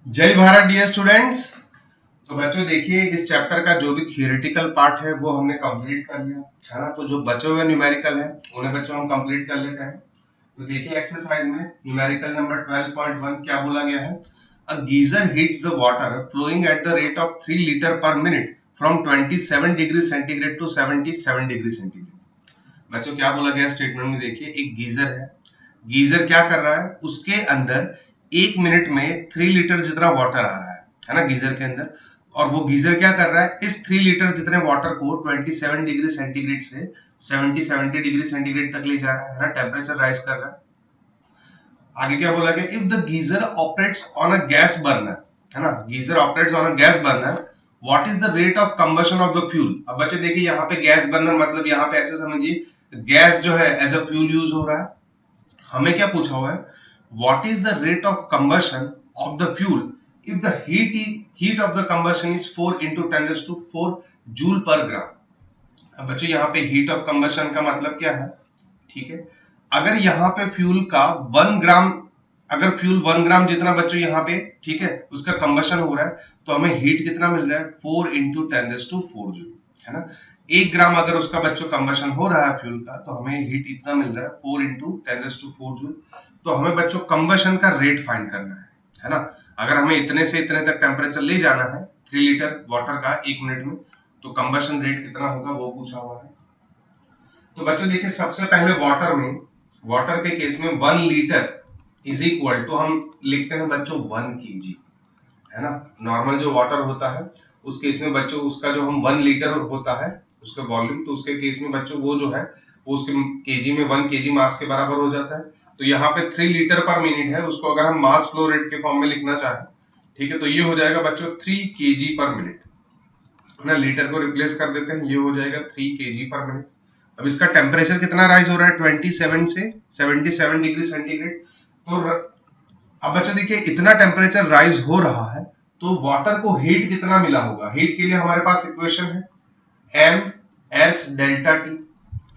जय Bharat dear students. तो बच्चों देखिए, इस चैप्टर का जो भी थियोरेटिकल पार्ट है वो हमने कंप्लीट कर लिया है ना। तो जो बचे हुए न्यूमेरिकल है उन्हें बच्चों हम कंप्लीट कर लेते हैं। तो देखिए एक्सरसाइज में न्यूमेरिकल नंबर 12.1 क्या बोला गया है। A geyser heats the water flowing at the rate of 3 litre per minute from 27 degree centigrade to 77 degree centigrade. बच्चों क्या बोला गया स्टेटमेंट में, देखिए एक गीजर है। गीजर क्या कर रहा है, उसके अंदर 1 मिनट में 3 लीटर जितना वाटर आ रहा है ना गीजर के अंदर। और वो गीजर क्या कर रहा है, इस 3 लीटर जितने वाटर को 27 डिग्री सेंटीग्रेड से 70 डिग्री सेंटीग्रेड तक ले जा रहा है ना, टेम्परेचर राइज कर रहा है। आगे क्या बोला गया, if the geyser operates on a gas burner, है ना, geyser operates on a gas burner, what is the rate of combustion of the fuel. अब बच्चे देखिए यहाँ पे गैस बर्नर मतलब यहाँ पे ऐसे समझिए गैस जो है एज अ फ्यूल यूज हो रहा है। हमें क्या पूछा हुआ है, what is the rate of combustion of the fuel if the heat of the combustion is 4 into 10 raised to 4 joule पर ग्राम। अब बच्चों यहाँ पे हीट ऑफ कंबशन का मतलब क्या है, ठीक है। अगर यहाँ पे फ्यूल का 1 ग्राम, अगर फ्यूल 1 ग्राम जितना बच्चों यहाँ पे, ठीक है, उसका कंबशन हो रहा है तो हमें हीट कितना मिल रहा है 4 इंटू 10 रेज़ टू 4 जूल, है ना। 1 ग्राम अगर उसका बच्चों कंबशन हो रहा है फ्यूल का तो हमें हीट इतना मिल रहा है 4 इंटू 10 रेज़ टू 4 जूल। तो हमें बच्चों कंबशन का रेट फाइंड करना है ना। अगर हमें इतने से इतने तक टेम्परेचर ले जाना है 3 लीटर वाटर का 1 मिनट में, तो कंबशन रेट कितना होगा वो पूछा हुआ है। तो बच्चों देखिए सबसे पहले वाटर में, वाटर के केस में 1 लीटर इज इक्वल टू हम लिखते हैं बच्चों 1 केजी, है ना। नॉर्मल जो वाटर होता है उस केस में बच्चों उसका जो हम 1 लीटर होता है उसका वॉल्यूम, तो उसके केस में बच्चों वो जो है वो उसके केजी में 1 केजी मास के बराबर हो जाता है। तो यहाँ पे 3 लीटर पर मिनट है, उसको अगर हम मास फ्लो रेट के फॉर्म में लिखना चाहें, ठीक है, तो ये हो जाएगा बच्चों 3 केजी पर मिनट, है ना। लीटर को रिप्लेस कर देते हैं, ये हो जाएगा 3 केजी पर मिनट। अब इसका टेम्परेचर कितना राइज हो रहा है 27 से 77 डिग्री सेंटीग्रेड। तो अब बच्चों देखिए इतना टेम्परेचर राइज हो रहा है तो वाटर को हीट कितना मिला होगा। हीट के लिए हमारे पास इक्वेशन है एम एस डेल्टा टी।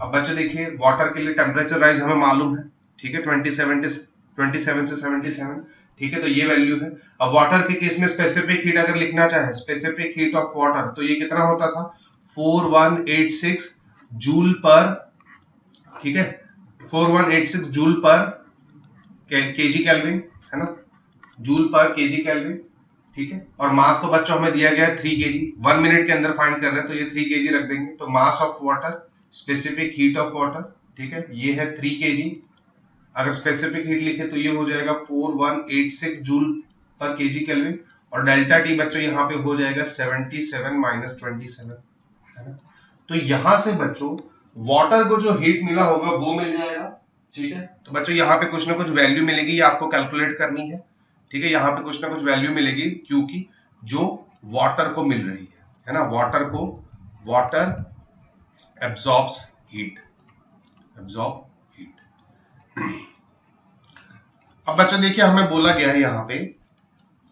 अब बच्चों देखिए वाटर के लिए टेम्परेचर राइज हमें मालूम है, ठीक है, 27 से 77, ठीक है, तो ये वैल्यू है। अब वाटर के केस में स्पेसिफिक हीट अगर लिखना चाहे, स्पेसिफिक हीट ऑफ वाटर, तो ये कितना होता था 4186 जूल पर, ठीक है, 4186 जूल पर केजी केल्विन, है ना, जूल पर केजी केल्विन, ठीक है। और मास तो बच्चों हमें दिया गया है 3 केजी, 1 मिनट के अंदर फाइंड कर रहे हैं तो ये 3 केजी रख देंगे। तो mass of water, specific heat of water, ठीक है, ये है 3 केजी। अगर स्पेसिफिक हीट लिखे तो ये हो जाएगा 4186 जूल पर केजी केल्विन। और डेल्टा टी बच्चों यहाँ पे हो जाएगा 77 माइनस 27, है ना। तो यहां से बच्चों वाटर को जो हीट मिला होगा वो मिल जाएगा, ठीक है। तो बच्चों यहाँ पे कुछ ना कुछ वैल्यू मिलेगी, ये आपको कैलकुलेट करनी है, ठीक है। यहाँ पे कुछ ना कुछ वैल्यू मिलेगी क्योंकि जो वाटर को मिल रही है ना, वाटर को, water absorbs heat, absorb heat. अब बच्चों देखिए हमें बोला गया है यहाँ पे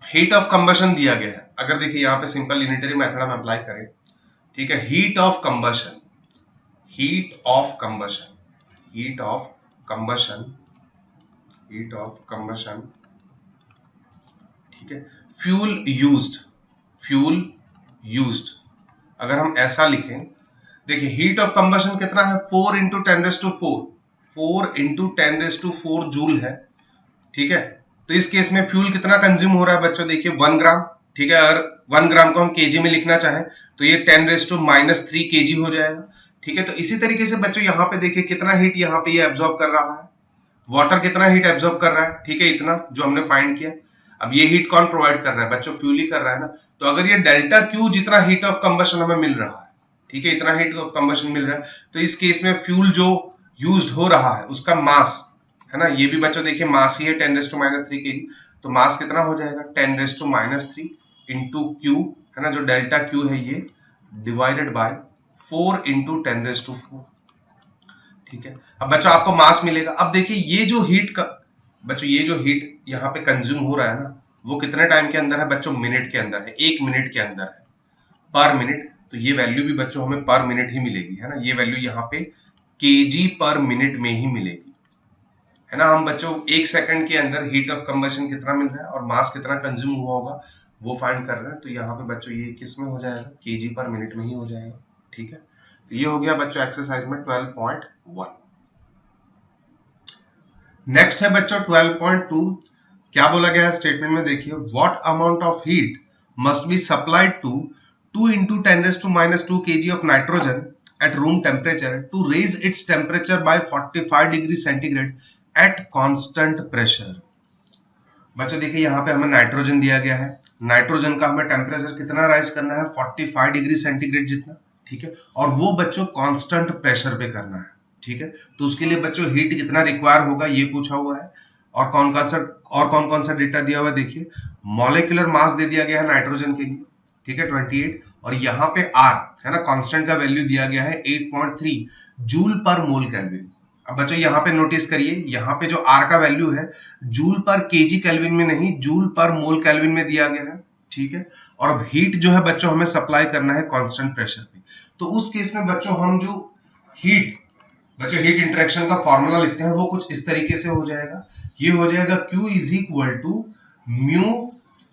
हीट ऑफ कंबशन दिया गया है। अगर देखिए यहाँ पे सिंपल यूनिटरी मेथड हम अप्लाई करें, ठीक है, heat of combustion, heat of combustion, heat of combustion, heat of combustion, ठीक है, फ्यूल यूज्ड, फ्यूल यूज्ड। अगर हम ऐसा लिखें, देखिए हीट ऑफ कंबशन कितना है 4 into 10 raise to 4, 4 into 10 raise to 4 joule है, ठीक है। तो इस केस में फ्यूल कितना कंज्यूम हो रहा है बच्चों, देखिए 1 ग्राम, ठीक है। अगर 1 ग्राम को हम केजी में लिखना चाहें तो ये 10 रेज़ टू माइनस 3 केजी हो जाएगा, ठीक है। तो इसी तरीके से बच्चों यहाँ पे देखिए कितना हीट यहाँ पे ये एब्जॉर्ब कर रहा है, वाटर कितना हीट एब्जॉर्ब कर रहा है, ठीक है, इतना जो हमने फाइंड किया। अब ये हीट कौन प्रोवाइड कर रहा है बच्चों, फ्यूल ही कर रहा है ना। तो अगर ये डेल्टा क्यू जितना हीट ऑफ कंबशन हमें मिल रहा है, ठीक है, इतना हीट ऑफ कंबशन मिल रहा है, तो इस केस में फ्यूल जो यूज्ड हो रहा है उसका मास, है ना, ये भी बच्चों देखिए मास ही है 10 रेज़ टू माइनस 3 केजी। तो मास कितना हो जाएगा 10 raise to minus 3 into Q, है ना, जो डेल्टा क्यू है ये divided by 4 into 10 raise to 4, ठीक है। अब बच्चों आपको मास मिलेगा। अब देखिए ये जो हीट का बच्चों, ये जो हीट यहाँ पे कंज्यूम हो रहा है ना, वो कितने टाइम के अंदर है बच्चों, मिनट के अंदर है, 1 मिनट के अंदर है, पर मिनट। तो ये वैल्यू भी बच्चों हमें पर मिनट ही मिलेगी, है ना, ये वैल्यू यहाँ पे केजी पर मिनट में ही मिलेगी, है ना। हम बच्चों 1 सेकंड के अंदर हीट ऑफ कंबशन कितना मिल रहा है और मास कितना कंज्यूम हुआ होगा वो फाइंड कर रहे हैं। तो यहाँ पे बच्चों ये किस में हो जाएगा, केजी पर मिनट में ही हो जाएगा। ठीक है, तो ये हो गया बच्चों एक्सरसाइज में 12.1। नेक्स्ट है बच्चों 12.2। क्या बोला गया है स्टेटमेंट में, देखिए what amount of heat must be supplied to 2 into 10⁻² kg of nitrogen at room temperature to raise its temperature by 45 degree centigrade at constant pressure। बच्चों देखिए यहाँ पे हमें नाइट्रोजन दिया गया है, नाइट्रोजन का हमें टेम्परेचर कितना राइज करना है, 45 डिग्री सेंटीग्रेड जितना। ठीक है, और वो बच्चों कांस्टेंट प्रेशर पे करना है। ठीक है, तो उसके लिए बच्चों हीट कितना रिक्वायर होगा ये पूछा हुआ है। और कौन कौन सा डेटा दिया हुआ है, देखिए मॉलिक्यूलर मास दे दिया गया है नाइट्रोजन के लिए। ठीक है 28, और यहाँ पे आर है ना, कांस्टेंट का वैल्यू दिया गया है 8.3 जूल पर मोल केल्विन। अब बच्चों यहाँ पे नोटिस करिए, यहाँ पे जो आर का वैल्यू है जूल पर केजी केल्विन में नहीं, जूल पर मोल केल्विन में दिया गया है। ठीक है, और अब हीट जो है बच्चों हमें सप्लाई करना है कांस्टेंट प्रेशर पे। तो उस केस में बच्चों हम जो हीट इंटरेक्शन का फॉर्मूला लिखते हैं वो कुछ इस तरीके से हो जाएगा। ये हो जाएगा Q is equal to mu,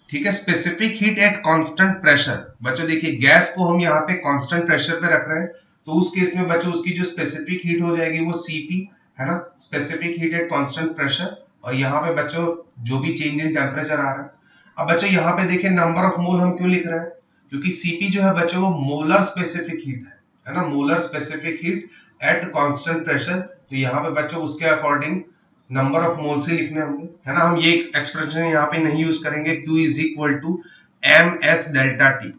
ठीक है, specific heat at constant pressure. बच्चों देखिए गैस को हम यहाँ पे कांस्टेंट प्रेशर पे रख रहे हैं, तो उस केस में बच्चों उसकी जो स्पेसिफिक हीट हो जाएगी वो Cp है ना, specific heat at constant pressure. और यहाँ पे बच्चों जो भी चेंज इन टेम्परेचर आ रहा है। अब बच्चों यहाँ पे देखिए नंबर ऑफ मोल हम क्यों लिख रहे हैं, क्योंकि Cp जो है बच्चों वो मोलर स्पेसिफिक हीट है ना, molar specific heat at constant pressure. तो यहाँ पे बच्चों उसके अकॉर्डिंग नंबर ऑफ मोल से लिखने होंगे, है ना। हम ये एक्सप्रेशन यहाँ पे नहीं यूज करेंगे, Q is equal to ms delta T।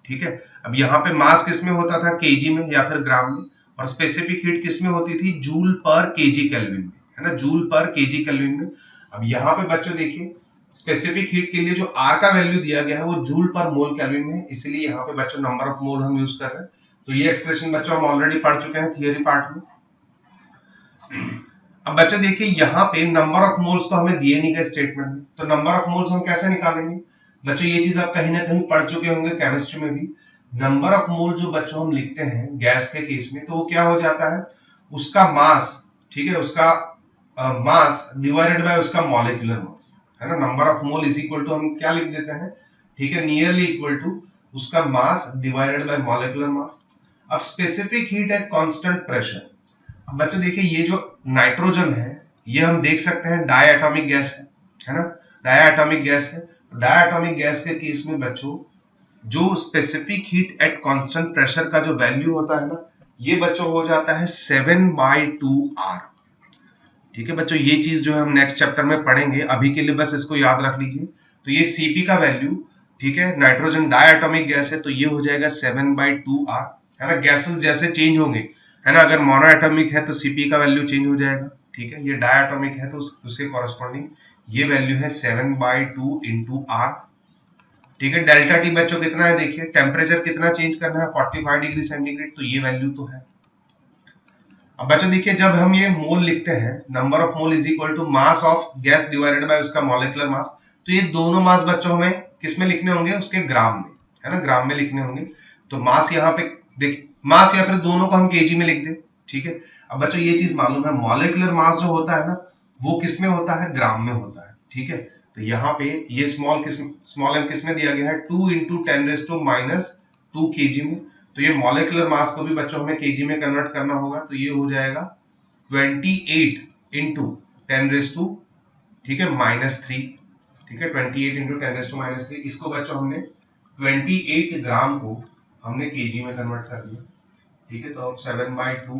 ठीक है, अब यहाँ पे मास किस में होता था, केजी में या फिर ग्राम में, और स्पेसिफिक हीट किस में होती थी, जूल पर केजी केल्विन में, है ना, जूल पर केजी केल्विन में। अब यहाँ पे बच्चों देखिए स्पेसिफिक हीट के लिए जो R का वैल्यू दिया गया है वो जूल पर मोल केल्विन में है, इसलिए यहाँ पे बच्चों नंबर ऑफ मोल हम यूज कर रहे हैं। तो ये एक्सप्रेशन बच्चों हम ऑलरेडी पढ़ चुके हैं थियरी पार्ट में। अब बच्चों देखिए यहाँ पे नंबर ऑफ मोल्स तो हमें दिए नहीं गए स्टेटमेंट में, तो नंबर ऑफ मोल्स हम कैसे निकालेंगे। बच्चों ये चीज आप कहीं ना कहीं पढ़ चुके होंगे केमिस्ट्री में भी। नंबर ऑफ मोल जो बच्चों हम लिखते हैं गैस के केस में, तो वो क्या हो जाता है, उसका मास, ठीक है, उसका मास डिवाइडेड बाय उसका मॉलिक्यूलर मास, है ना। Number of mole is equal to हम क्या लिख देते हैं, ठीक है, नियरली इक्वल टू उसका mass divided by molecular mass. अब specific heat at constant pressure. अब बच्चों देखिए ये जो नाइट्रोजन है ये हम देख सकते हैं डायएटॉमिक गैस है ना, डायएटॉमिक गैस है। तो डायएटॉमिक गैस के केस में बच्चों जो specific heat at constant pressure का जो वैल्यू होता है ना, ये बच्चों हो जाता है 7/2R। ठीक है बच्चों, ये चीज जो है हम नेक्स्ट चैप्टर में पढ़ेंगे, अभी के लिए बस इसको याद रख लीजिए। तो ये Cp का वैल्यू, ठीक है, नाइट्रोजन डायएटॉमिक गैस है तो ये हो जाएगा 7/2R, है ना। गैसेस जैसे चेंज होंगे, है ना, अगर मोनोएटॉमिक है तो Cp का वैल्यू चेंज हो जाएगा। ठीक है, ये डायएटॉमिक है तो उसके कॉरेस्पॉन्डिंग ये वैल्यू है 7/2 into R। ठीक है, डेल्टा टी बच्चों कितना है, देखिए टेम्परेचर कितना चेंज करना है 45 डिग्री सेंटीग्रेड, तो ये वैल्यू तो है। अब बच्चों देखिए जब हम ये मोल लिखते हैं, number of mole is equal to mass of gas divided by उसका मॉलिक्यूलर मास, तो ये दोनों मास बच्चों हमें किस में लिखने होंगे, उसके ग्राम में, है ना, ग्राम में लिखने होंगे। तो मास यहाँ पे देखिए, मास या फिर दोनों को हम केजी में लिख दें। ठीक है, अब बच्चों ये चीज मालूम है मॉलिक्यूलर मास जो होता है ना वो किस में होता है, ग्राम में होता है। ठीक है, तो यहाँ पे ये स्मॉल एम किस में दिया गया है, 2 into 10⁻² kg में। तो ये मॉलिक्यूलर मास को भी बच्चों हमें केजी में कन्वर्ट करना होगा, तो ये हो जाएगा 28 into 10⁻, ठीक है, -3। ठीक है, 28 into 10⁻3, इसको बच्चों हमने 28 ग्राम को हमने केजी में कन्वर्ट कर दिया। ठीक है, तो 7/2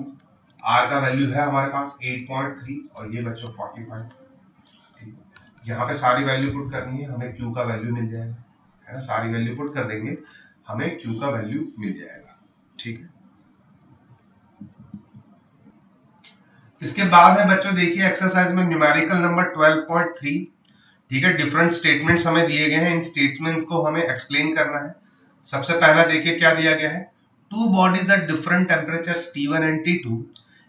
R का वैल्यू है हमारे पास 8.3 और ये बच्चों 45। ठीक है, यहाँ पे सारी वैल्यू पुट करनी है, हमें Q का वैल्यू मिल जाएगा, है ना, सारी वैल्यू पुट कर देंगे हमें Q का वैल्यू मिल जाएगा। ठीक है, इसके बाद है बच्चों देखिए एक्सरसाइज में न्यूमेरिकल नंबर 12.3। ठीक है, डिफरेंट स्टेटमेंट्स हमें दिए गए हैं, इन स्टेटमेंट्स को हमें एक्सप्लेन करना है। सबसे पहला देखिए क्या दिया गया है, two bodies at different temperatures T1 and T2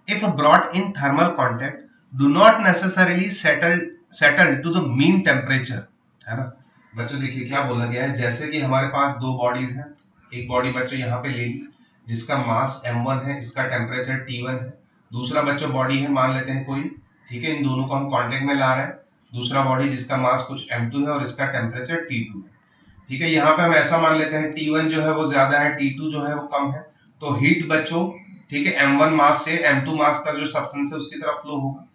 if brought in thermal contact do not necessarily settle to the mean temperature, है ना। बच्चों देखिए क्या बोला गया है, जैसे कि हमारे पास दो बॉडीज हैं, एक बॉडी बच्चों यहाँ पे ले ली जिसका मास m1 है, इसका टेम्परेचर T1 है। दूसरा बच्चों बॉडी है, मान लेते हैं कोई, ठीक है, इन दोनों को हम कांटेक्ट में ला रहे हैं। दूसरा बॉडी जिसका मास कुछ m2 है और इसका टेम्परेचर T2 है। ठीक है, यहाँ पे हम ऐसा मान लेते हैं T1 जो है वो ज्यादा है, T2 जो है वो कम है, तो हीट बच्चों, ठीक है, m1 मास से m2 मास का जो सब्सटेंस है उसकी तरफ फ्लो होगा।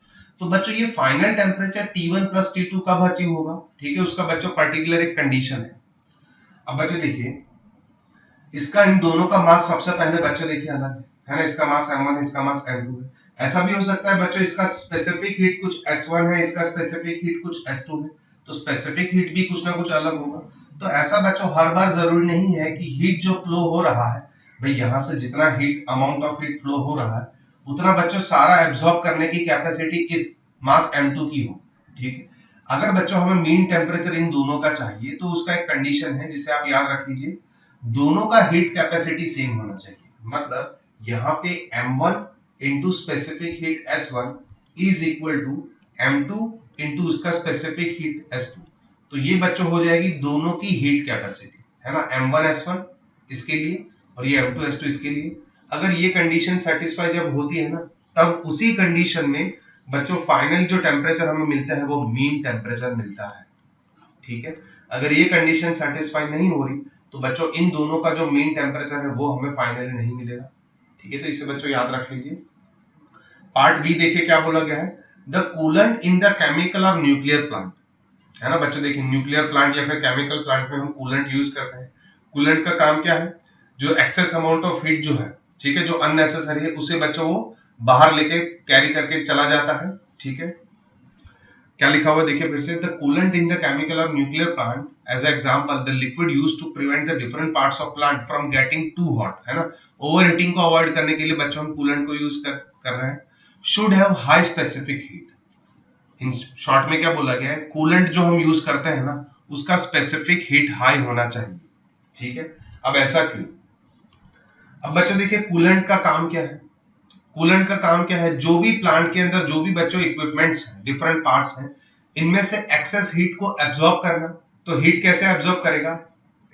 तो बच्चों ये final temperature T1 plus T2 कब अचीव होगा? ठीक है, उसका बच्चों पर्टिकुलर एक कंडीशन है। अब बच्चों देखिए, इसका इन दोनों का मास सबसे पहले बच्चों देखिए अलग है ना, इसका मास m1 है, इसका मास m2 है। ऐसा भी हो सकता है बच्चों इसका स्पेसिफिक हीट कुछ S1 है, इसका स्पेसिफिक हीट कुछ S2 है, तो स्पेसिफिक हीट भी कुछ ना कुछ अलग होगा। तो ऐसा बच्चों हर बार जरूरी नहीं है कि हीट जो फ्लो हो रहा है, भाई यहाँ से जितना heat amount of heat flow हो रहा है उतना बच्चों सारा एब्सॉर्ब करने की कैपेसिटी इस मास m2 की हो। ठीक है, अगर बच्चों हमें मीन टेम्परेचर इन दोनों का चाहिए तो उसका एक कंडीशन है जिसे आप याद रख लीजिए, दोनों का हीट कैपेसिटी सेम होना चाहिए। मतलब यहाँ पे m1 into specific heat S1 is equal to m2 into उसका स्पेसिफिक हीट S2। तो ये बच्चों हो जाएगी दोनों की हीट कैपेसिटी, है ना, m1 S1 इसके लिए और ये m2 S2 इसके लिए। अगर ये कंडीशन सेटिस्फाई जब होती है ना, तब उसी कंडीशन में बच्चों फाइनल जो टेम्परेचर हमें मिलता है वो मीन टेम्परेचर मिलता है। ठीक है, अगर ये कंडीशन सेटिस्फाई नहीं हो रही तो बच्चों इन दोनों का जो मीन टेम्परेचर है वो हमें फाइनली नहीं मिलेगा। ठीक है, तो इसे बच्चों याद रख लीजिए। पार्ट बी देखिए क्या बोला गया है, the coolant in the chemical और न्यूक्लियर प्लांट, है ना बच्चों, देखिए न्यूक्लियर प्लांट या फिर केमिकल प्लांट में हम कूलेंट यूज करते हैं। कूलेंट का काम क्या है, जो एक्सेस अमाउंट ऑफ हीट जो है, ठीक है, जो अननेसेसरी है उसे बच्चों वो बाहर लेके कैरी करके चला जाता है। ठीक है, क्या लिखा हुआ देखिए फिर से, the coolant in the chemical और nuclear plant as example the liquid used to prevent the different parts of plant from getting too hot, है ना, ओवर हीटिंग को अवॉइड करने के लिए बच्चों हम कूलेंट को यूज कर रहे हैं। Should have high specific heat, in short में क्या बोला गया है, कूलेंट जो हम यूज करते हैं ना उसका स्पेसिफिक हीट हाई होना चाहिए। ठीक है, अब ऐसा क्यों? अब बच्चों देखिए कूलेंट का काम क्या है, कूलेंट का काम क्या है, जो भी प्लांट के अंदर जो भी बच्चों इक्विपमेंट्स हैं, डिफरेंट पार्ट्स हैं, इनमें से एक्सेस हीट को एब्सॉर्ब करना। तो हीट कैसे एब्सॉर्ब करेगा,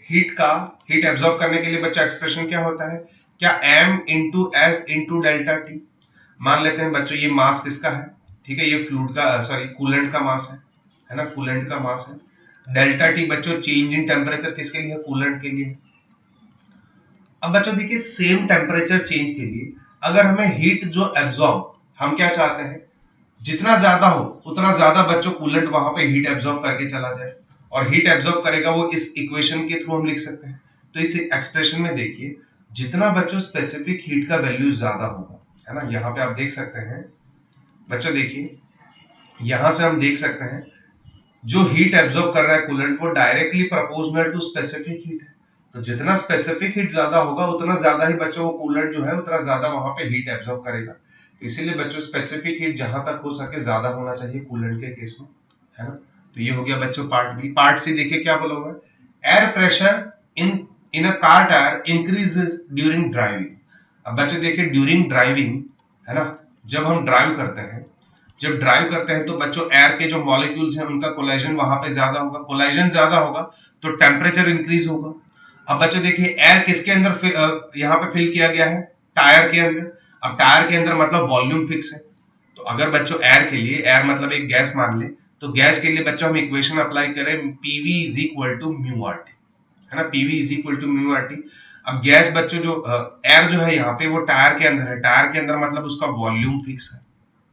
हीट एब्सॉर्ब करने के लिए बच्चा एक्सप्रेशन क्या होता है, क्या m into S into delta T. मान लेते हैं बच्चों ये मास किसका है, ठीक है, ये फ्लूइड का सॉरी कूलेंट का मास है ना, कूलेंट का मास है। डेल्टा टी बच्चों चेंज इन टेम्परेचर किसके लिए, कूलेंट के लिए। अब बच्चों देखिए सेम टेम्परेचर चेंज के लिए अगर हमें हीट जो एब्सॉर्ब, हम क्या चाहते हैं, जितना ज्यादा हो उतना ज्यादा बच्चों कूलेंट वहां पे हीट एब्सॉर्ब करके चला जाए, और हीट एब्सॉर्ब करेगा वो इस इक्वेशन के थ्रू हम लिख सकते हैं। तो इस एक्सप्रेशन में देखिए जितना बच्चों स्पेसिफिक हीट का वैल्यू ज्यादा होगा, है ना, यहाँ पे आप देख सकते हैं बच्चों, देखिए यहां से हम देख सकते हैं जो हीट एब्सॉर्ब कर रहा है कूलेंट वो directly proportional to specific heat है। तो जितना स्पेसिफिक हीट ज्यादा होगा उतना ज्यादा ही बच्चों को कूलेंट जो है उतना ज्यादा वहां पे हीट एब्सॉर्ब करेगा। तो इसीलिए बच्चों स्पेसिफिक हीट जहां तक हो सके ज्यादा होना चाहिए कूलेंट के केस में, है ना। तो ये हो गया बच्चों पार्ट बी। पार्ट सी देखिए क्या बोला हुआ है, air pressure in a car tyre increases during driving. अब बच्चों देखिए ड्यूरिंग ड्राइविंग, है ना, जब हम ड्राइव करते हैं तो बच्चों एयर के जो मॉलिक्यूल्स हैं उनका कोलाइजन वहां पे ज्यादा होगा, कोलाइजन ज्यादा होगा तो टेम्परेचर इंक्रीज होगा। अब बच्चों देखिए एयर किसके अंदर यहाँ पे फिल किया गया है, टायर के अंदर। अब टायर के अंदर मतलब वॉल्यूम फिक्स है, तो अगर बच्चों एयर के लिए, एयर मतलब एक गैस मान ले, तो गैस के लिए बच्चों हम इक्वेशन अप्लाई करें PV is equal to mu R T, है ना, PV is equal to mu R T. अब गैस बच्चों जो एयर जो है यहाँ पे वो टायर के अंदर है, टायर के अंदर मतलब उसका वॉल्यूम फिक्स है,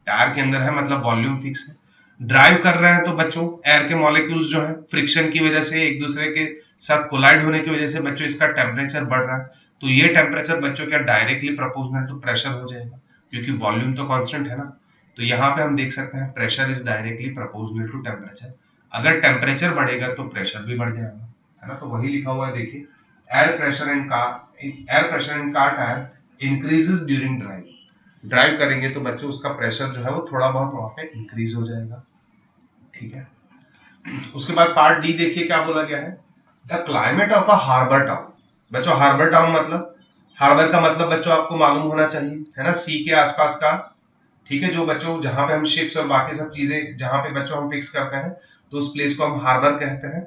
टायर के अंदर है मतलब वॉल्यूम फिक्स है। ड्राइव कर रहे हैं तो बच्चों एयर के मॉलिक्यूल्स जो है फ्रिक्शन की वजह से एक दूसरे के साथ कोलाइड होने की वजह से बच्चों इसका टेम्परेचर बढ़ रहा है। तो ये टेम्परेचर बच्चों क्या डायरेक्टली प्रोपोर्शनल टू प्रेशर हो जाएगा, क्योंकि वॉल्यूम तो कांस्टेंट है ना। तो यहाँ पे हम देख सकते हैं pressure is directly proportional to temperature. अगर टेम्परेचर बढ़ेगा तो प्रेशर भी बढ़ जाएगा, है ना। तो वही लिखा हुआ है देखिए, air pressure in car tyre increases during drive करेंगे तो बच्चों उसका प्रेशर जो है वो थोड़ा बहुत वहां पे इंक्रीज हो जाएगा। ठीक है, उसके बाद पार्ट डी देखिए क्या बोला गया है, the climate of a harbour town. बच्चों हार्बर टाउन मतलब, हार्बर का मतलब बच्चों आपको मालूम होना चाहिए, है ना, सी के आसपास का। ठीक है, जो बच्चों जहां पे हम शिप्स और बाकी सब चीजें जहां पे बच्चों हम फिक्स करते हैं तो उस प्लेस को हम हार्बर कहते हैं।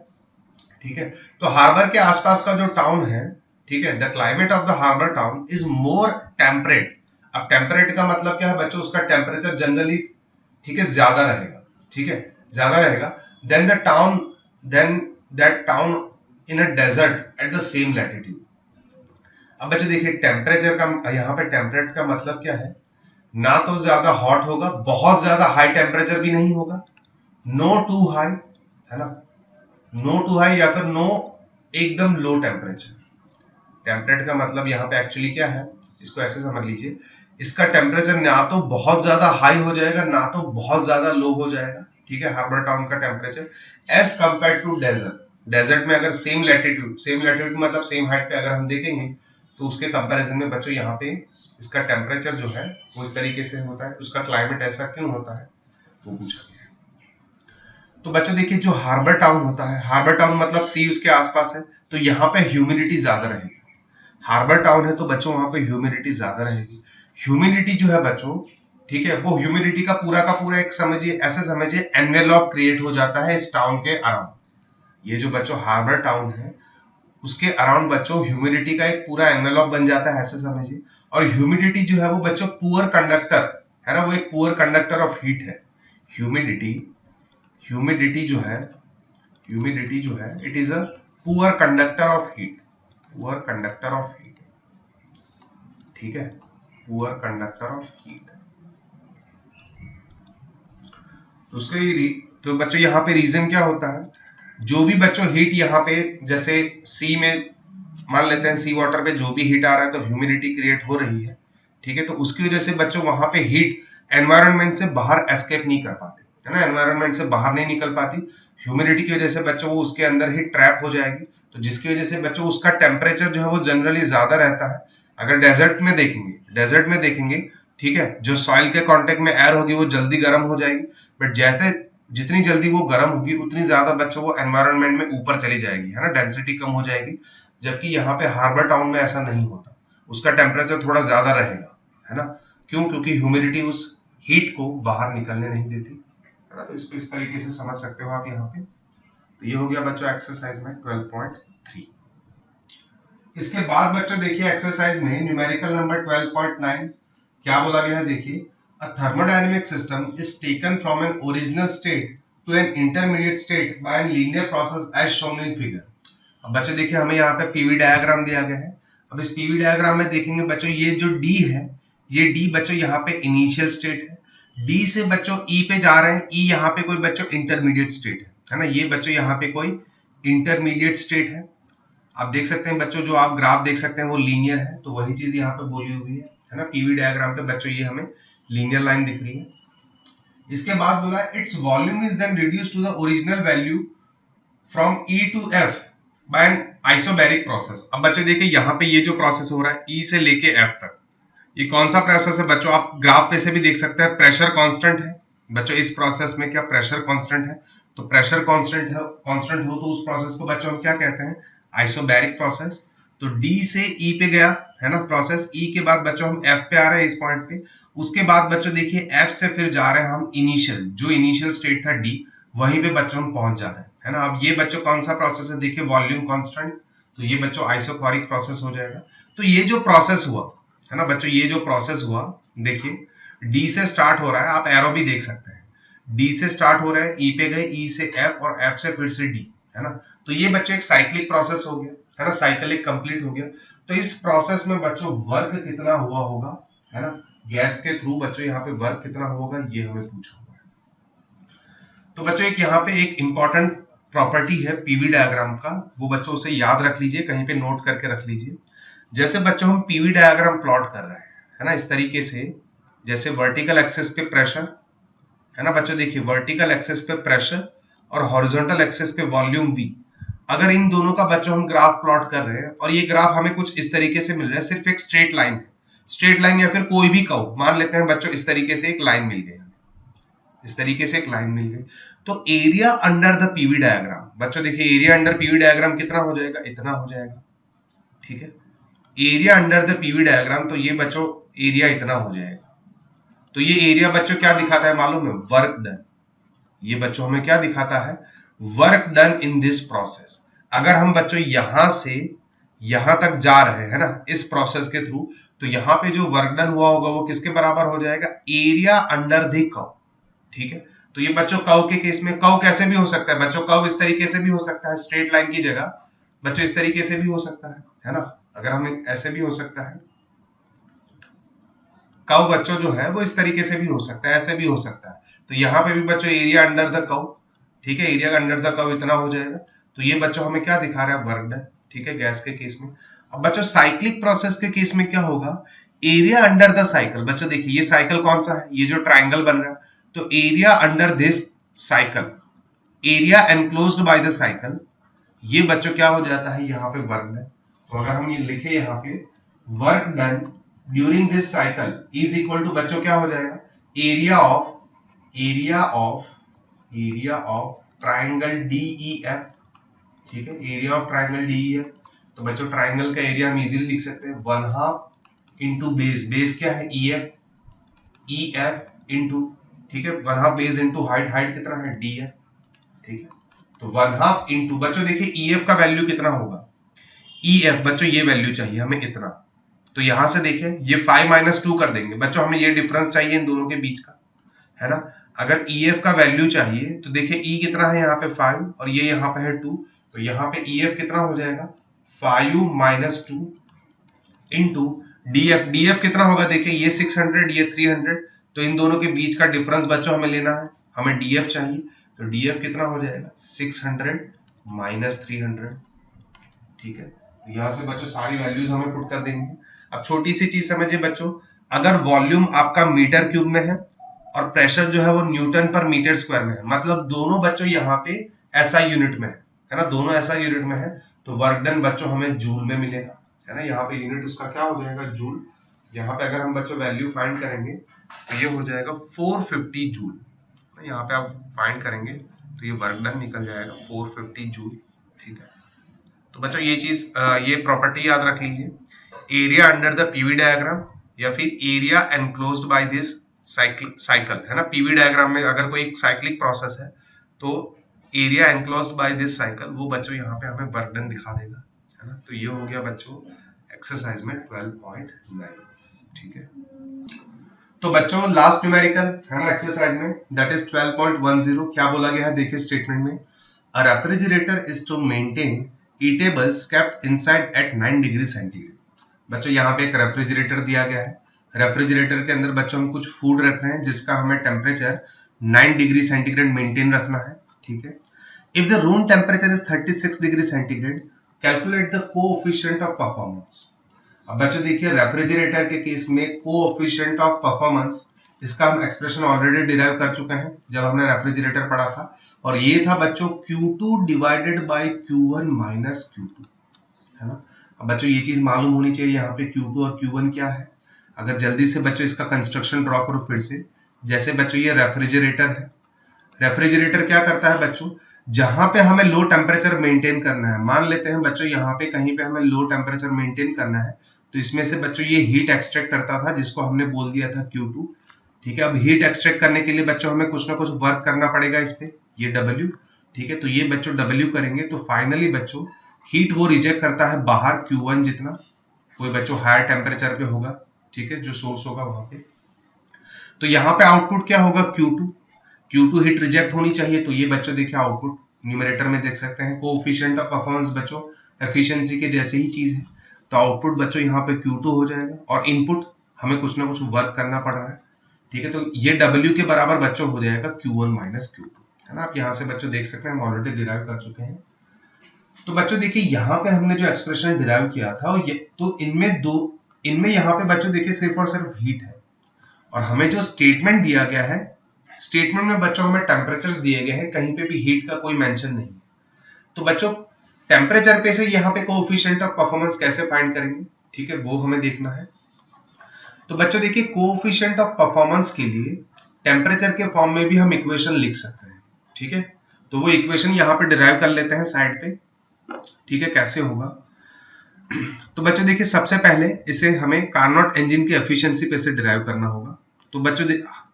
ठीक है, तो हार्बर के आसपास का जो टाउन है, ठीक है, the climate of the harbour town is more temperate. अब टेम्परेट का मतलब क्या है बच्चों, उसका टेम्परेचर जनरली ठीक है, ज्यादा रहेगा, ठीक है, ज्यादा रहेगा than that town in a desert at the same latitude. अब बच्चे देखिए टेम्परेचर का, यहाँ पे टेम्परेट का मतलब क्या है, ना तो ज्यादा हॉट होगा, बहुत ज्यादा हाई टेम्परेचर भी नहीं होगा, नो टू हाई, है ना, नो टू हाई या फिर नो एकदम लो टेम्परेचर। टेम्परेट का मतलब यहाँ पे एक्चुअली क्या है, इसको ऐसे समझ लीजिए, इसका टेम्परेचर ना तो बहुत ज्यादा हाई हो जाएगा ना तो बहुत ज्यादा लो हो जाएगा, ठीक है, हार्बर टाउन का temperature as compare to desert. Desert में अगर सेम लैटिट्यूड मतलब सेम हाइट पे अगर हम देखेंगे तो उसके कंपैरिजन में बच्चों यहाँ पे इसका टेम्परेचर जो है वो इस तरीके से होता है, उसका क्लाइमेट ऐसा क्यों होता है वो पूछा गया है। तो बच्चों देखिए जो हार्बर टाउन होता है, हार्बर टाउन मतलब सी उसके आसपास है, तो यहाँ पे ह्यूमिडिटी ज्यादा रहेगी। हार्बर टाउन है तो बच्चों वहां पे ह्यूमिडिटी ज्यादा रहेगी। ह्यूमिडिटी जो है बच्चों, ठीक है, वो ह्यूमिडिटी का पूरा एक समझिए, ऐसे समझिए एनवेलॉप क्रिएट हो जाता है इस टाउन के अराउंड। ये जो बच्चों हार्बर टाउन है उसके अराउंड बच्चों ह्यूमिडिटी का एक पूरा एनवेलॉप बन जाता है, ऐसे समझिए। और ह्यूमिडिटी जो है वो बच्चों पुअर कंडक्टर है ना, वो एक पुअर कंडक्टर ऑफ हीट है। ह्यूमिडिटी ह्यूमिडिटी जो है it is a poor conductor of heat, poor conductor of heat, ठीक है, पुअर कंडक्टर ऑफ हीट। तो उसके तो बच्चों यहाँ पे रीजन क्या होता है, जो भी बच्चों हीट यहाँ पे जैसे सी में मान लेते हैं, सी वाटर पे जो भी हीट आ रहा है तो ह्यूमिडिटी क्रिएट हो रही है, ठीक है, तो उसकी वजह से बच्चों वहां पे हीट एनवायरनमेंट से बाहर एस्केप नहीं कर पाते, है ना, एनवायरनमेंट से बाहर नहीं निकल पाती। ह्यूमिडिटी की वजह से बच्चों वो उसके अंदर ही ट्रैप हो जाएगी, तो जिसकी वजह से बच्चों उसका टेम्परेचर जो है वो जनरली ज्यादा रहता है। अगर डेजर्ट में देखेंगे, ठीक है, जो सॉइल के कांटेक्ट में एयर होगी वो जल्दी गर्म हो जाएगी, बट जैसे जितनी जल्दी वो गर्म होगी उतनी ज्यादा बच्चों वो एनवायरनमेंट में ऊपर चली जाएगी, है ना, डेंसिटी कम हो जाएगी। जबकि यहाँ पे हार्बर टाउन में ऐसा नहीं होता, उसका टेम्परेचर थोड़ा ज्यादा रहेगा, है ना, क्यों, क्योंकि ह्यूमिडिटी उस हीट को बाहर निकलने नहीं देती, है ना। तो इसको इस तरीके से समझ सकते हो आप यहाँ पे। तो ये हो गया बच्चों एक्सरसाइज में 12.3। इसके बाद बच्चों देखिए एक्सरसाइज में न्यूमेरिकल नंबर 12.9 क्या बोला गया है, देखिए a thermodynamic system is taken from an original state to an intermediate state by a linear process as shown in figure। अब बच्चों देखिए हमें यहाँ पे पीवी डायग्राम दिया गया है। अब इस पीवी डायग्राम में देखेंगे बच्चों ये जो डी है, ये डी बच्चों यहाँ पे इनिशियल स्टेट है, डी से बच्चों ई पे जा रहे हैं, ई यहाँ पे कोई बच्चों इंटरमीडिएट स्टेट है ना, ये बच्चों यहाँ पे कोई इंटरमीडिएट स्टेट है। आप देख सकते हैं बच्चों जो आप ग्राफ देख सकते हैं वो लीनियर है, तो वही चीज यहाँ पे बोली हुई है ना, पीवी डायग्राम पे बच्चों ये हमें लीनियर लाइन दिख रही है। इसके बाद बोला its volume is then reduced to the original value from E to F by an isobaric process. अब बच्चों देखिए यहाँ पे ये जो प्रोसेस हो रहा है ई से लेके एफ तक, ये कौन सा प्रोसेस है बच्चों, आप ग्राफ पे से भी देख सकते हैं, प्रेशर कांस्टेंट है बच्चों। इस प्रोसेस में क्या प्रेशर कांस्टेंट है, तो प्रेशर कांस्टेंट हो तो उस प्रोसेस को बच्चों हम क्या कहते हैं, आइसोबैरिक प्रोसेस। तो डी से ई पे गया है ना प्रोसेस, ई के बाद बच्चों हम एफ पे आ रहे हैं इस पॉइंट पे, उसके बाद बच्चों देखिए एफ से फिर जा रहे हैं हम इनिशियल, जो इनिशियल स्टेट था डी, वहीं पे बच्चों हम पहुंच जा रहे हैं, है ना। अब ये बच्चों कौन सा प्रोसेस है, देखिए वॉल्यूम कांस्टेंट, तो ये बच्चों आइसोकोरिक प्रोसेस हो जाएगा। तो ये जो प्रोसेस हुआ है ना बच्चों, ये जो प्रोसेस हुआ देखिए डी से स्टार्ट हो रहा है, आप एरो भी देख सकते हैं, डी से स्टार्ट हो रहा है, ई पे गए, ई से एफ और एफ से फिर से डी, है ना। तो ये बच्चों एक साइक्लिक प्रोसेस हो गया, है ना, साइकिल एक कंप्लीट हो गया। तो इस प्रोसेस में बच्चों वर्क कितना हुआ होगा, है ना, गैस के थ्रू बच्चों यहाँ पे वर्क कितना होगा ये हमें पूछा हुआ है। तो बच्चों एक यहाँ पे एक इंपॉर्टेंट प्रॉपर्टी है पीवी डायग्राम का, वो बच्चों उसे याद रख लीजिए, कहीं पे नोट करके रख लीजिए। जैसे बच्चों हम पीवी डायग्राम प्लॉट कर रहे हैं, है ना, इस तरीके से, जैसे वर्टिकल एक्सिस पे प्रेशर, है ना बच्चों, देखिए वर्टिकल एक्सिस पे प्रेशर और हॉरिजॉन्टल एक्सिस पे वॉल्यूम V, अगर इन दोनों का बच्चों हम ग्राफ प्लॉट कर रहे हैं और ये ग्राफ हमें कुछ इस तरीके से मिल रहा है, सिर्फ एक स्ट्रेट लाइन है, स्ट्रेट लाइन या फिर कोई भी कर्व मान लेते हैं बच्चों, इस तरीके से एक लाइन मिल गई, इस तरीके से एक लाइन मिल गई। तो area under the PV diagram बच्चों देखिए, एरिया अंडर पीवी डायग्राम कितना हो जाएगा, इतना हो जाएगा, ठीक है, area under the PV diagram, तो ये बच्चों एरिया इतना हो जाएगा। तो ये एरिया बच्चों क्या दिखाता है मालूम है, वर्क डन, ये बच्चों हमें क्या दिखाता है, work done in this process. अगर हम बच्चों यहां से यहां तक जा रहे हैं ना इस प्रोसेस के थ्रू, तो यहाँ पे जो वर्क डन हुआ होगा वो किसके बराबर हो जाएगा, एरिया अंडर द कर्व, ठीक है। तो ये बच्चों कर्व के केस में कर्व कैसे भी हो सकता है बच्चों, कर्व इस तरीके से भी हो सकता है, स्ट्रेट लाइन की जगह बच्चों इस तरीके से भी हो सकता है ना, अगर हम ऐसे भी हो सकता है कर्व बच्चों जो है वो इस तरीके से भी हो सकता है, ऐसे भी हो सकता है। तो यहाँ पे भी बच्चों एरिया अंडर द कर्व, ठीक है, एरिया अंडर द कर्व इतना हो जाएगा। तो ये बच्चों हमें क्या दिखा रहा है, वर्क डन, ठीक है, गैस के केस में। अब बच्चों साइक्लिक प्रोसेस के केस में क्या होगा, एरिया अंडर द साइकिल, बच्चों देखिए ये साइकिल कौन सा है, ये जो ट्राइंगल बन रहा है, तो area under this cycle, area enclosed by the cycle, ये बच्चों क्या हो जाता है यहाँ पे वर्क डन। तो अगर हम ये लिखे यहाँ पे work done during this cycle is equal to बच्चों क्या हो जाएगा, एरिया ऑफ ट्राइंगल DEF, ठीक है, एरिया ऑफ ट्राइंगल DEF। तो बच्चों ट्राइंगल का एरिया हम इजीली लिख सकते हैं 1/2 इंटू बेस, बेस क्या है EF इंटू, ठीक है, 1/2 बेस इंटू हाइट, हाइट कितना है DF, ठीक है। तो 1/2 इंटू बच्चों देखिए EF का वैल्यू कितना होगा, EF बच्चों ये वैल्यू चाहिए हमें इतना, तो यहां से देखिए ये 5 - 2 कर देंगे बच्चों, हमें ये डिफरेंस चाहिए इन दोनों के बीच का, है ना। अगर EF का वैल्यू चाहिए तो देखिए E कितना है यहाँ पे 5 और ये यहाँ पे है 2, तो यहाँ पे EF कितना हो जाएगा 5 - 2 इंटू DF कितना होगा, देखिए ये 600 ये 300, तो इन दोनों के बीच का डिफरेंस बच्चों हमें लेना है, हमें DF चाहिए, तो DF कितना हो जाएगा 600 - 300, ठीक है। तो यहाँ से बच्चों सारी वैल्यूज हमें पुट कर देंगे। अब छोटी सी चीज समझिए बच्चों, अगर वॉल्यूम आपका मीटर क्यूब में है और प्रेशर जो है वो न्यूटन पर मीटर स्क्वायर में है, मतलब दोनों बच्चों यहाँ पे SI यूनिट में है ना, दोनों SI यूनिट में है, तो वर्क डन बच्चों हमें जूल में मिलेगा, है ना। यहाँ पे यूनिट उसका क्या हो जाएगा जूल, यहाँ पे अगर हम बच्चों वैल्यू फाइंड करेंगे तो ये हो जाएगा 450 जूल, यहाँ पे आप फाइंड करेंगे तो ये वर्क डन निकल जाएगा 450 जूल, ठीक है। तो बच्चों ये चीज ये प्रॉपर्टी याद रख लीजिए, area under the PV diagram या फिर area enclosed by this cycle, है ना। पीवी डायग्राम में अगर कोई साइक्लिक प्रोसेस है तो area enclosed by this cycle, वो बच्चों यहाँ पे हमें वर्क डन दिखा देगा, है ना। तो ये हो गया बच्चों एक्सरसाइज में 12.9, ठीक है। तो बच्चों लास्ट न्यूमेरिकल है ना एक्सरसाइज में, दैट इज 12.10, क्या बोला गया है देखिए स्टेटमेंट में, a refrigerator is to maintain eatables kept inside at 9 degree centigrade. बच्चों यहाँ पे एक रेफ्रिजरेटर दिया गया है, रेफ्रिजरेटर के अंदर बच्चों हम कुछ फूड रख रहे हैं जिसका हमें टेम्परेचर 9 डिग्री सेंटीग्रेड मेंटेन रखना है, ठीक है। If the room temperature is 36 degree centigrade, calculate the coefficient of performance. अब बच्चों देखिए रेफ्रिजरेटर के केस में कोएफिशिएंट ऑफ परफॉर्मेंस, इसका हम एक्सप्रेशन ऑलरेडी डिराइव कर चुके हैं जब हमने रेफ्रिजरेटर पढ़ा था, और ये था बच्चों Q2 divided by Q1 minus Q2, है ना। अब बच्चों ये चीज मालूम होनी चाहिए यहाँ पे Q2 और Q1 क्या है। अगर जल्दी से बच्चों इसका कंस्ट्रक्शन ड्रॉ करो फिर से, जैसे बच्चों ये रेफ्रिजरेटर है, रेफ्रिजरेटर क्या करता है बच्चों, जहां पे हमें लो टेम्परेचर मेंटेन करना है, मान लेते हैं बच्चों यहाँ पे कहीं पे हमें लो टेम्परेचर मेंटेन करना है, तो इसमें से बच्चों ये हीट एक्सट्रैक्ट करता था जिसको हमने बोल दिया था Q2, ठीक है। अब हीट एक्सट्रैक्ट करने के लिए बच्चों हमें कुछ ना कुछ वर्क करना पड़ेगा इस पे, ये W, ठीक है। तो ये बच्चों W करेंगे तो फाइनली बच्चों हीट वो रिजेक्ट करता है बाहर Q1 जितना, कोई बच्चों हायर टेम्परेचर पे होगा, ठीक है, जो सोर्स होगा वहां पे। तो यहाँ पे आउटपुट क्या होगा Q2 हीट रिजेक्ट होनी चाहिए, तो ये बच्चों देखिए आउटपुट न्यूमरेटर में देख सकते हैं, कोएफिशिएंट ऑफ परफॉर्मेंस बच्चों एफिशिएंसी के जैसे ही चीज है, तो आउटपुट बच्चों यहाँ पे Q2 हो जाएगा, और इनपुट हमें कुछ ना कुछ वर्क करना पड़ रहा है, ठीक है। तो ये W के बराबर बच्चों हो जाएगा Q1 माइनस Q2, है ना। आप यहाँ से बच्चों देख सकते हैं हम ऑलरेडी डिराइव कर चुके हैं। तो बच्चों देखिए यहाँ पे हमने जो एक्सप्रेशन डिराइव किया था ये, तो इनमें यहाँ पे बच्चों देखिए सिर्फ और सिर्फ हीट है, और हमें जो स्टेटमेंट दिया गया है, स्टेटमेंट में बच्चों हमें टेम्परेचर्स दिए गए हैं, कहीं पे भी हीट का कोई मेंशन नहीं। तो बच्चों टेम्परेचर पे से यहाँ पे कोएफिशिएंट ऑफ परफॉर्मेंस कैसे फाइंड करेंगे, ठीक है, वो हमें देखना है। तो बच्चों देखिए कोएफिशिएंट ऑफ परफॉर्मेंस के लिए टेम्परेचर के फॉर्म में भी हम इक्वेशन लिख सकते हैं, ठीक है। तो वो इक्वेशन यहाँ पे डिराइव कर लेते हैं साइड पे, ठीक है, कैसे होगा। तो बच्चों देखिए सबसे पहले इसे हमें कार्नोट इंजन की एफिशिएंसी पे से डिराइव करना होगा। तो बच्चों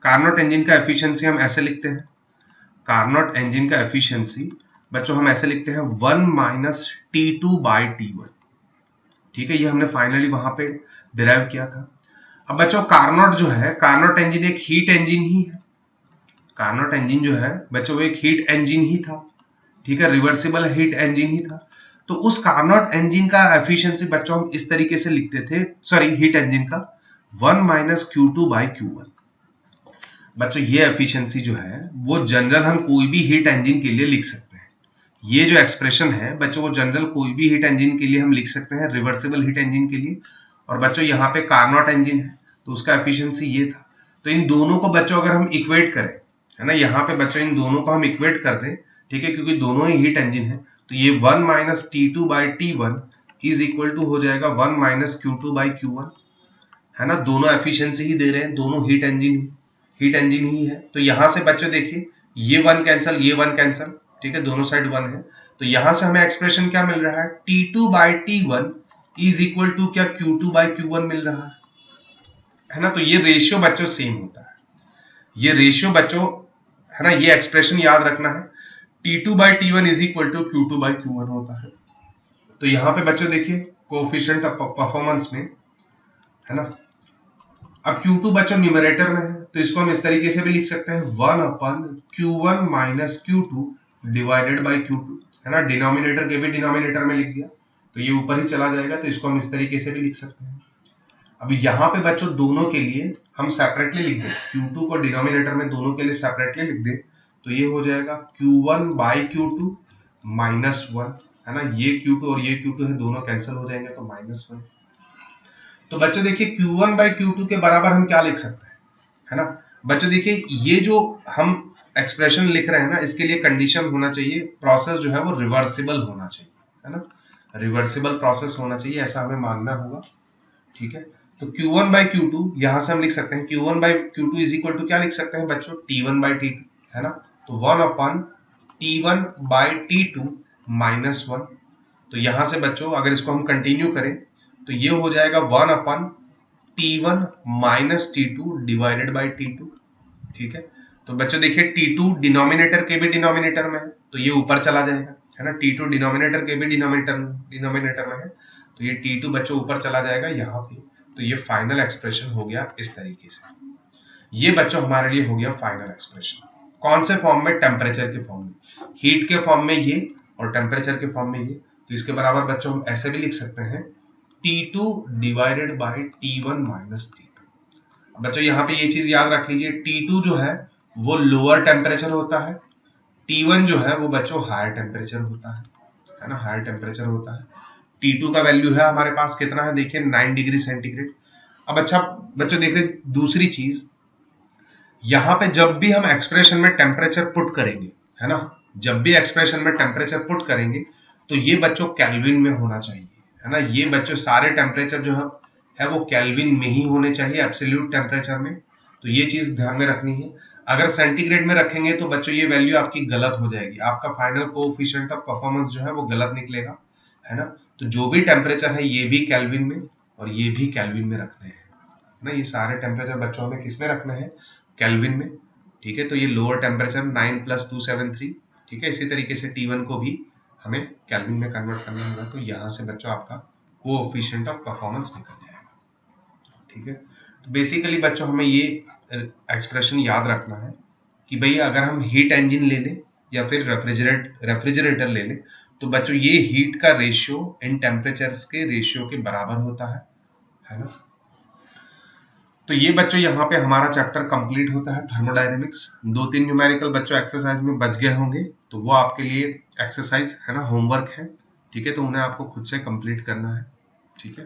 कार्नोट इंजन का एफिशिएंसी हम ऐसे लिखते हैं, कार्नोट इंजन का एफिशिएंसी बच्चों हम ऐसे लिखते हैं 1 माइनस T2 बाई T1, ठीक है, ये हमने फाइनली वहां पे डिराइव किया था। अब बच्चों कार्नोट जो है, कार्नोट इंजन एक हीट इंजन ही है, कार्नोट इंजन जो है बच्चों वो एक हीट इंजन ही था, ठीक है, रिवर्सिबल हीट इंजन ही था। तो उस कार्नोट इंजन का एफिशिएंसी बच्चों हम इस तरीके से लिखते थे, सॉरी हीट इंजन का 1 माइनस Q2/Q1। बच्चों ये एफिशिएंसी जो है वो जनरल हम कोई भी हीट इंजन के लिए लिख सकते हैं। ये जो एक्सप्रेशन है बच्चों वो जनरल कोई भी हीट इंजन के लिए हम लिख सकते हैं, रिवर्सिबल हीट इंजन के लिए। और बच्चों यहाँ पे कार्नोट इंजन है तो उसका एफिशिएंसी ये था। तो इन दोनों को बच्चों अगर हम इक्वेट करें, है ना, यहाँ पे बच्चों इन दोनों को हम इक्वेट कर दें, ठीक है, क्योंकि दोनों ही हीट इंजन है, तो ये 1 minus T2/T1 is equal to हो जाएगा 1 माइनस Q2/Q1, है ना। दोनों एफिशिएंसी ही दे रहे हैं, दोनों हीट इंजन ही है। तो यहां से बच्चों देखिए ये 1 कैंसल, ये 1 कैंसल, ठीक है, दोनों साइड 1 है। तो यहां से हमें एक्सप्रेशन क्या मिल रहा है, T2/T1 इज इक्वल टू क्या Q2/Q1 मिल रहा है ना। तो ये रेशियो बच्चों सेम होता है, ये रेशियो बच्चों, है ना, ये एक्सप्रेशन याद रखना है, T2/T1 is equal to Q2/Q1 होता है। तो यहाँ पे बच्चों देखिए कोएफिशिएंट ऑफ परफॉर्मेंस में, है ना, अब Q2 बच्चों न्यूमरेटर में है तो इसको हम इस तरीके से भी लिख सकते हैं 1/Q1 minus Q2 divided by Q2, है ना। डिनोमिनेटर के भी डिनोमिनेटर में लिख दिया तो ये ऊपर ही चला जाएगा, तो इसको हम इस तरीके से भी लिख सकते हैं। अब यहाँ पे बच्चों दोनों के लिए हम सेपरेटली लिख दें, Q2 को डिनोमिनेटर में दोनों के लिए सेपरेटली लिख दें तो ये हो जाएगा Q1/Q2 -1, है ना। ये Q2 और ये Q2 है, दोनों कैंसिल हो जाएंगे तो -1। तो बच्चों देखिए Q1/Q2 के बराबर हम क्या लिख सकते हैं, है ना। बच्चों देखिए ये जो हम एक्सप्रेशन लिख रहे हैं ना, इसके लिए कंडीशन होना चाहिए, प्रोसेस जो है वो रिवर्सिबल होना चाहिए, है ना, रिवर्सिबल प्रोसेस होना चाहिए, ऐसा हमें मानना होगा, ठीक है। तो Q1/Q2 यहां से हम लिख सकते हैं Q1/Q2 इज इक्वल टू क्या लिख सकते हैं बच्चों, T1/T2, है ना। तो 1/T1/T2 -1। तो यहां से बच्चों अगर इसको हम कंटिन्यू करें तो ये हो जाएगा 1/T1 minus T2 divided by T2, ठीक है। तो बच्चों देखिए T2 डिनोमिनेटर के भी डिनोमिनेटर में है तो ये ऊपर चला जाएगा, है ना। T2 डिनोमिनेटर के भी डिनोमिनेटर में है तो ये T2 बच्चों ऊपर चला जाएगा यहाँ पे। तो ये फाइनल एक्सप्रेशन हो गया इस तरीके से। ये बच्चों हमारे लिए हो गया फाइनल एक्सप्रेशन। कौन से फॉर्म में, टेम्परेचर के फॉर्म में, हीट के फॉर्म में ये और टेम्परेचर के फॉर्म में ये। तो इसके बराबर बच्चों हम ऐसे भी लिख सकते हैं T2 divided by T1 minus T2। बच्चों यहाँ पे ये चीज याद रख लीजिए, T2 जो है वो लोअर टेम्परेचर होता है, T1 जो है वो बच्चों हायर टेम्परेचर होता है ना, हायर टेम्परेचर होता है। T2 का वैल्यू है हमारे पास कितना है, देखिए 9 डिग्री सेंटीग्रेड। अब अच्छा बच्चों देख रहे दूसरी चीज, यहाँ पे जब भी हम एक्सप्रेशन में टेम्परेचर पुट करेंगे, है ना, जब भी एक्सप्रेशन में टेम्परेचर पुट करेंगे तो ये बच्चों केल्विन में होना चाहिए, है ना। ये बच्चों सारे टेम्परेचर जो है वो केल्विन में ही होने चाहिए, एब्सोल्यूट टेम्परेचर में। तो ये चीज ध्यान में रखनी है। अगर सेंटीग्रेड में रखेंगे तो बच्चों ये वैल्यू आपकी गलत हो जाएगी, आपका फाइनल कोएफिशिएंट ऑफ परफॉर्मेंस जो है वो गलत निकलेगा, है ना। तो जो भी टेम्परेचर है ये भी केल्विन में और ये भी केल्विन में रखने हैं ना। ये सारे टेम्परेचर बच्चों हमें किस में रखने हैं, केल्विन में, ठीक है। तो ये लोअर टेम्परेचर 9 + 273, ठीक है। इसी तरीके से T1 को भी हमें केल्विन में कन्वर्ट करना होगा। तो यहाँ से बच्चों आपका कोएफिशिएंट ऑफ परफॉर्मेंस निकल जाएगा, ठीक है। तो बेसिकली बच्चों हमें ये एक्सप्रेशन याद रखना है कि भाई अगर हम हीट इंजन ले लें या फिर रेफ्रिजरेटर ले लें तो बच्चों ये हीट का रेशियो इन टेम्परेचर्स के रेशियो के बराबर होता है ना। तो ये बच्चों यहाँ पे हमारा चैप्टर कंप्लीट होता है थर्मोडायनेमिक्स। 2-3 न्यूमेरिकल बच्चों एक्सरसाइज में बच गए होंगे तो वो आपके लिए एक्सरसाइज है ना, होमवर्क है, ठीक है। तो उन्हें आपको खुद से कंप्लीट करना है, ठीक है।